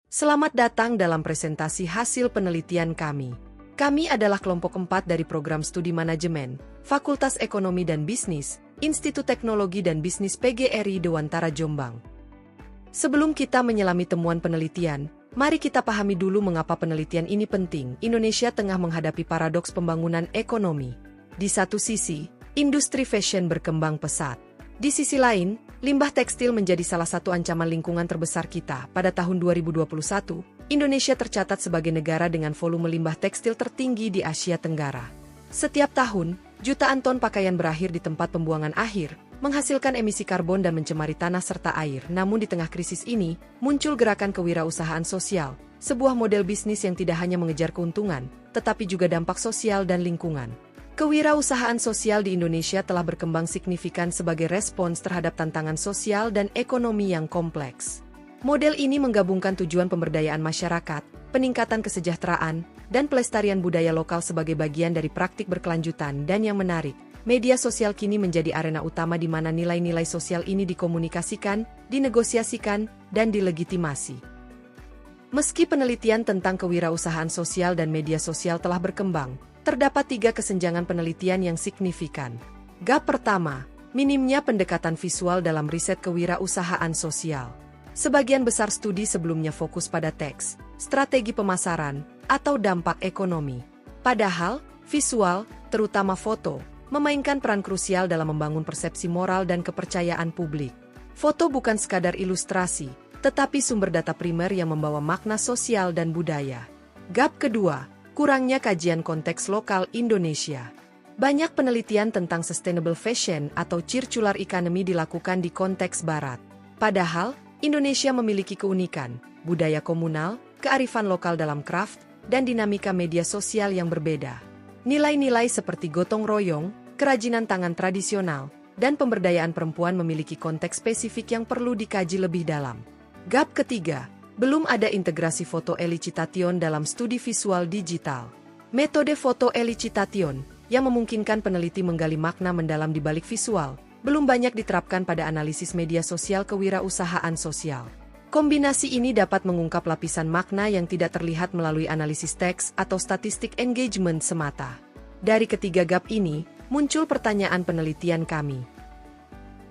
Selamat datang dalam presentasi hasil penelitian kami. Kami adalah kelompok 4 dari Program Studi Manajemen, Fakultas Ekonomi dan Bisnis, Institut Teknologi dan Bisnis PGRI Dewantara Jombang. Sebelum kita menyelami temuan penelitian, mari kita pahami dulu mengapa penelitian ini penting. Indonesia tengah menghadapi paradoks pembangunan ekonomi. Di satu sisi, industri fashion berkembang pesat. Di sisi lain, limbah tekstil menjadi salah satu ancaman lingkungan terbesar kita. Pada tahun 2021, Indonesia tercatat sebagai negara dengan volume limbah tekstil tertinggi di Asia Tenggara. Setiap tahun, jutaan ton pakaian berakhir di tempat pembuangan akhir, menghasilkan emisi karbon dan mencemari tanah serta air. Namun di tengah krisis ini, muncul gerakan kewirausahaan sosial, sebuah model bisnis yang tidak hanya mengejar keuntungan, tetapi juga dampak sosial dan lingkungan. Kewirausahaan sosial di Indonesia telah berkembang signifikan sebagai respons terhadap tantangan sosial dan ekonomi yang kompleks. Model ini menggabungkan tujuan pemberdayaan masyarakat, peningkatan kesejahteraan, dan pelestarian budaya lokal sebagai bagian dari praktik berkelanjutan. Dan yang menarik, media sosial kini menjadi arena utama di mana nilai-nilai sosial ini dikomunikasikan, dinegosiasikan, dan dilegitimasi. Meski penelitian tentang kewirausahaan sosial dan media sosial telah berkembang, terdapat 3 kesenjangan penelitian yang signifikan. Gap pertama, minimnya pendekatan visual dalam riset kewirausahaan sosial. Sebagian besar studi sebelumnya fokus pada teks, strategi pemasaran, atau dampak ekonomi. Padahal, visual, terutama foto, memainkan peran krusial dalam membangun persepsi moral dan kepercayaan publik. Foto bukan sekadar ilustrasi, tetapi sumber data primer yang membawa makna sosial dan budaya. Gap kedua, kurangnya kajian konteks lokal Indonesia. Banyak penelitian tentang sustainable fashion atau circular economy dilakukan di konteks barat. Padahal, Indonesia memiliki keunikan, budaya komunal, kearifan lokal dalam craft, dan dinamika media sosial yang berbeda. Nilai-nilai seperti gotong royong, kerajinan tangan tradisional, dan pemberdayaan perempuan memiliki konteks spesifik yang perlu dikaji lebih dalam. Gap ketiga, belum ada integrasi foto elicitation dalam studi visual digital. Metode foto elicitation, yang memungkinkan peneliti menggali makna mendalam di balik visual, belum banyak diterapkan pada analisis media sosial kewirausahaan sosial. Kombinasi ini dapat mengungkap lapisan makna yang tidak terlihat melalui analisis teks atau statistik engagement semata. Dari ketiga gap ini, muncul pertanyaan penelitian kami.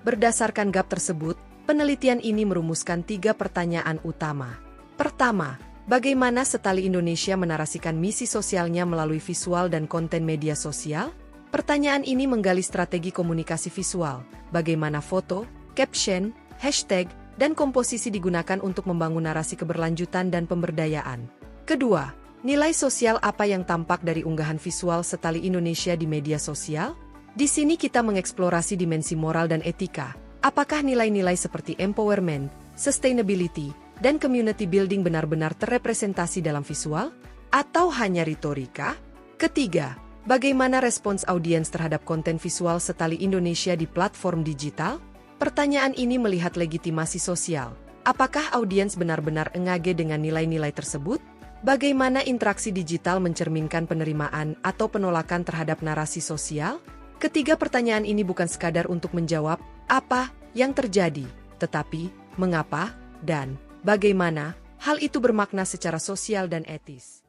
Berdasarkan gap tersebut, penelitian ini merumuskan 3 pertanyaan utama. Pertama, bagaimana Setali Indonesia menarasikan misi sosialnya melalui visual dan konten media sosial? Pertanyaan ini menggali strategi komunikasi visual, bagaimana foto, caption, hashtag, dan komposisi digunakan untuk membangun narasi keberlanjutan dan pemberdayaan. Kedua, nilai sosial apa yang tampak dari unggahan visual Setali Indonesia di media sosial? Di sini kita mengeksplorasi dimensi moral dan etika. Apakah nilai-nilai seperti empowerment, sustainability, dan community building benar-benar terrepresentasi dalam visual? Atau hanya retorika? Ketiga, bagaimana respons audiens terhadap konten visual Setali Indonesia di platform digital? Pertanyaan ini melihat legitimasi sosial. Apakah audiens benar-benar engage dengan nilai-nilai tersebut? Bagaimana interaksi digital mencerminkan penerimaan atau penolakan terhadap narasi sosial? Ketiga pertanyaan ini bukan sekadar untuk menjawab apa yang terjadi, tetapi mengapa dan bagaimana hal itu bermakna secara sosial dan etis.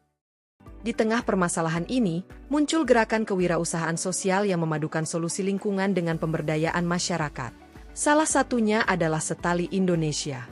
Di tengah permasalahan ini, muncul gerakan kewirausahaan sosial yang memadukan solusi lingkungan dengan pemberdayaan masyarakat. Salah satunya adalah Setali Indonesia.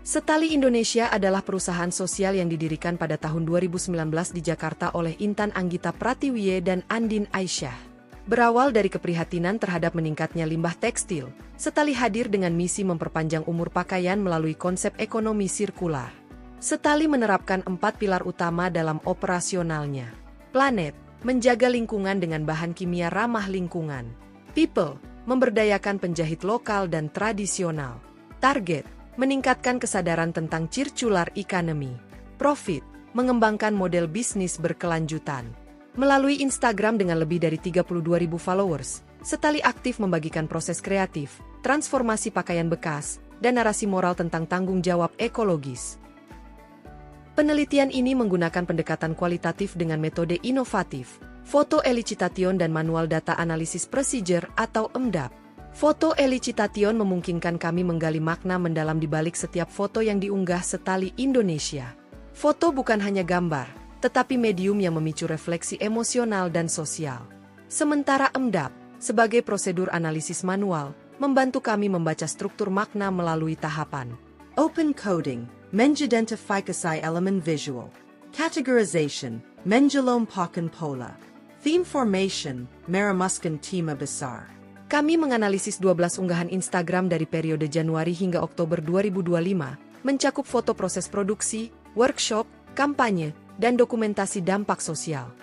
Setali Indonesia adalah perusahaan sosial yang didirikan pada tahun 2019 di Jakarta oleh Intan Anggita Pratiwiye dan Andin Aisyah. Berawal dari keprihatinan terhadap meningkatnya limbah tekstil, Setali hadir dengan misi memperpanjang umur pakaian melalui konsep ekonomi sirkular. Setali menerapkan 4 pilar utama dalam operasionalnya. Planet, menjaga lingkungan dengan bahan kimia ramah lingkungan. People, memberdayakan penjahit lokal dan tradisional. Target, meningkatkan kesadaran tentang circular economy. Profit, mengembangkan model bisnis berkelanjutan. Melalui Instagram dengan lebih dari 32.000 followers, Setali aktif membagikan proses kreatif, transformasi pakaian bekas, dan narasi moral tentang tanggung jawab ekologis. Penelitian ini menggunakan pendekatan kualitatif dengan metode inovatif, foto elicitation dan manual data analisis procedure atau EMDAP. Foto Eli Citation memungkinkan kami menggali makna mendalam di balik setiap foto yang diunggah Setali Indonesia. Foto bukan hanya gambar, tetapi medium yang memicu refleksi emosional dan sosial. Sementara EMDAP, sebagai prosedur analisis manual, membantu kami membaca struktur makna melalui tahapan. Open coding, menjidentifikasi elemen visual. Categorization, menjelompokan pola. Theme formation, merumuskan tema besar. Kami menganalisis 12 unggahan Instagram dari periode Januari hingga Oktober 2025, mencakup foto proses produksi, workshop, kampanye, dan dokumentasi dampak sosial.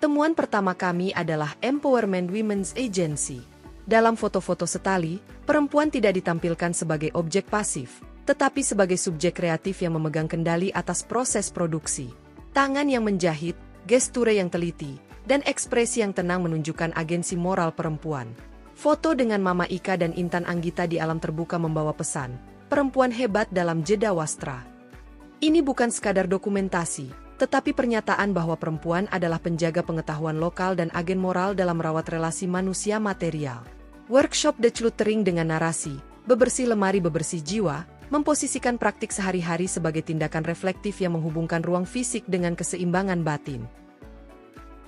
Temuan pertama kami adalah Empowerment Women's Agency. Dalam foto-foto Setali, perempuan tidak ditampilkan sebagai objek pasif, tetapi sebagai subjek kreatif yang memegang kendali atas proses produksi. Tangan yang menjahit, gesture yang teliti, dan ekspresi yang tenang menunjukkan agensi moral perempuan. Foto dengan Mama Ika dan Intan Anggita di alam terbuka membawa pesan, perempuan hebat dalam jeda wastra. Ini bukan sekadar dokumentasi, tetapi pernyataan bahwa perempuan adalah penjaga pengetahuan lokal dan agen moral dalam merawat relasi manusia material. Workshop decluttering dengan narasi, bebersih lemari bebersih jiwa, memposisikan praktik sehari-hari sebagai tindakan reflektif yang menghubungkan ruang fisik dengan keseimbangan batin.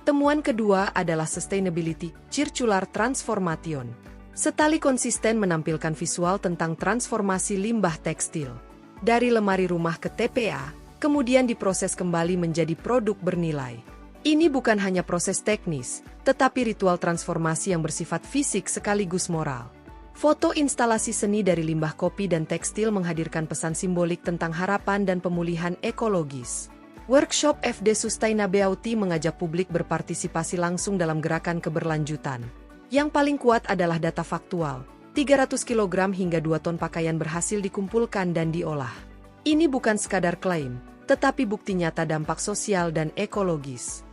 Temuan kedua adalah Sustainability, Circular Transformation. Setali konsisten menampilkan visual tentang transformasi limbah tekstil. Dari lemari rumah ke TPA, kemudian diproses kembali menjadi produk bernilai. Ini bukan hanya proses teknis, tetapi ritual transformasi yang bersifat fisik sekaligus moral. Foto instalasi seni dari limbah kopi dan tekstil menghadirkan pesan simbolik tentang harapan dan pemulihan ekologis. Workshop FD Sustainability mengajak publik berpartisipasi langsung dalam gerakan keberlanjutan. Yang paling kuat adalah data faktual. 300 kg hingga 2 ton pakaian berhasil dikumpulkan dan diolah. Ini bukan sekadar klaim, tetapi bukti nyata dampak sosial dan ekologis.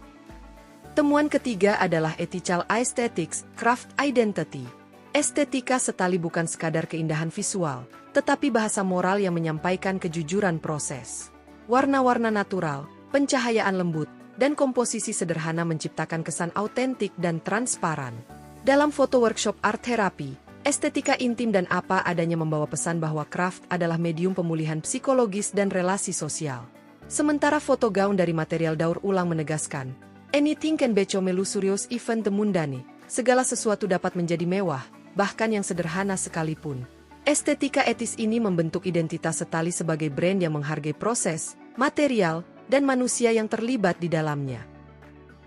Temuan ketiga adalah Ethical Aesthetics, Craft Identity. Estetika Setali bukan sekadar keindahan visual, tetapi bahasa moral yang menyampaikan kejujuran proses. Warna-warna natural, pencahayaan lembut, dan komposisi sederhana menciptakan kesan autentik dan transparan. Dalam foto workshop art therapy, estetika intim dan apa adanya membawa pesan bahwa craft adalah medium pemulihan psikologis dan relasi sosial. Sementara foto gaun dari material daur ulang menegaskan, anything can be melusurious even the mundane, segala sesuatu dapat menjadi mewah, bahkan yang sederhana sekalipun. Estetika etis ini membentuk identitas Setali sebagai brand yang menghargai proses, material, dan manusia yang terlibat di dalamnya.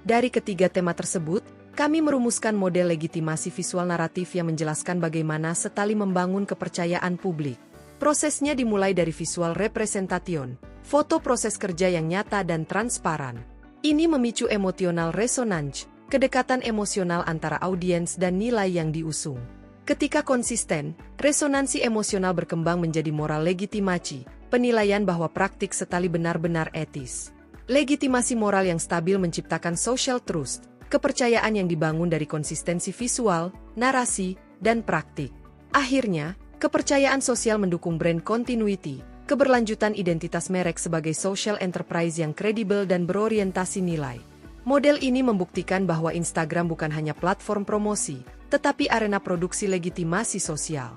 Dari ketiga tema tersebut, kami merumuskan model legitimasi visual naratif yang menjelaskan bagaimana Setali membangun kepercayaan publik. Prosesnya dimulai dari visual representation, foto proses kerja yang nyata dan transparan. Ini memicu emotional resonance, kedekatan emosional antara audiens dan nilai yang diusung. Ketika konsisten, resonansi emosional berkembang menjadi moral legitimasi, penilaian bahwa praktik Setali benar-benar etis. Legitimasi moral yang stabil menciptakan social trust, kepercayaan yang dibangun dari konsistensi visual, narasi, dan praktik. Akhirnya, kepercayaan sosial mendukung brand continuity, keberlanjutan identitas merek sebagai social enterprise yang kredibel dan berorientasi nilai. Model ini membuktikan bahwa Instagram bukan hanya platform promosi, tetapi arena produksi legitimasi sosial.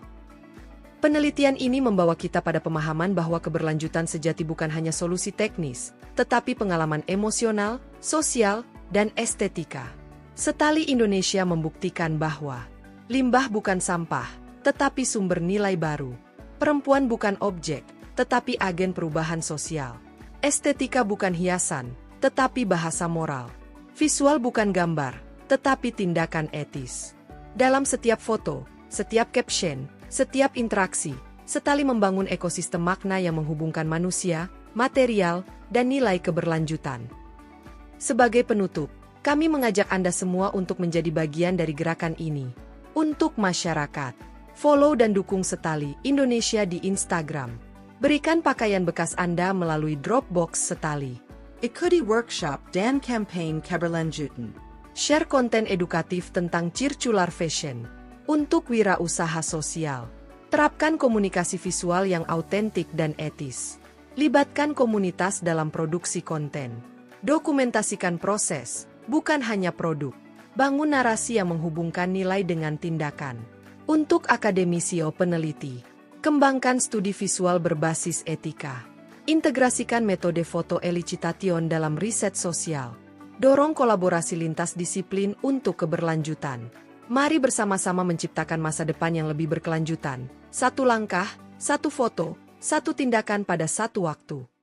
Penelitian ini membawa kita pada pemahaman bahwa keberlanjutan sejati bukan hanya solusi teknis, tetapi pengalaman emosional, sosial, dan estetika. Setali Indonesia membuktikan bahwa limbah bukan sampah, tetapi sumber nilai baru. Perempuan bukan objek, tetapi agen perubahan sosial. Estetika bukan hiasan, tetapi bahasa moral. Visual bukan gambar, tetapi tindakan etis. Dalam setiap foto, setiap caption, setiap interaksi, Setali membangun ekosistem makna yang menghubungkan manusia, material, dan nilai keberlanjutan. Sebagai penutup, kami mengajak Anda semua untuk menjadi bagian dari gerakan ini. Untuk masyarakat, follow dan dukung Setali Indonesia di Instagram. Berikan pakaian bekas Anda melalui Dropbox Setali. Ikuti workshop dan campaign keberlanjutan. Share konten edukatif tentang circular fashion. Untuk wirausaha sosial, terapkan komunikasi visual yang autentik dan etis. Libatkan komunitas dalam produksi konten. Dokumentasikan proses, bukan hanya produk. Bangun narasi yang menghubungkan nilai dengan tindakan. Untuk akademisio peneliti, kembangkan studi visual berbasis etika. Integrasikan metode foto elicitation dalam riset sosial. Dorong kolaborasi lintas disiplin untuk keberlanjutan. Mari bersama-sama menciptakan masa depan yang lebih berkelanjutan. Satu langkah, satu foto, satu tindakan pada satu waktu.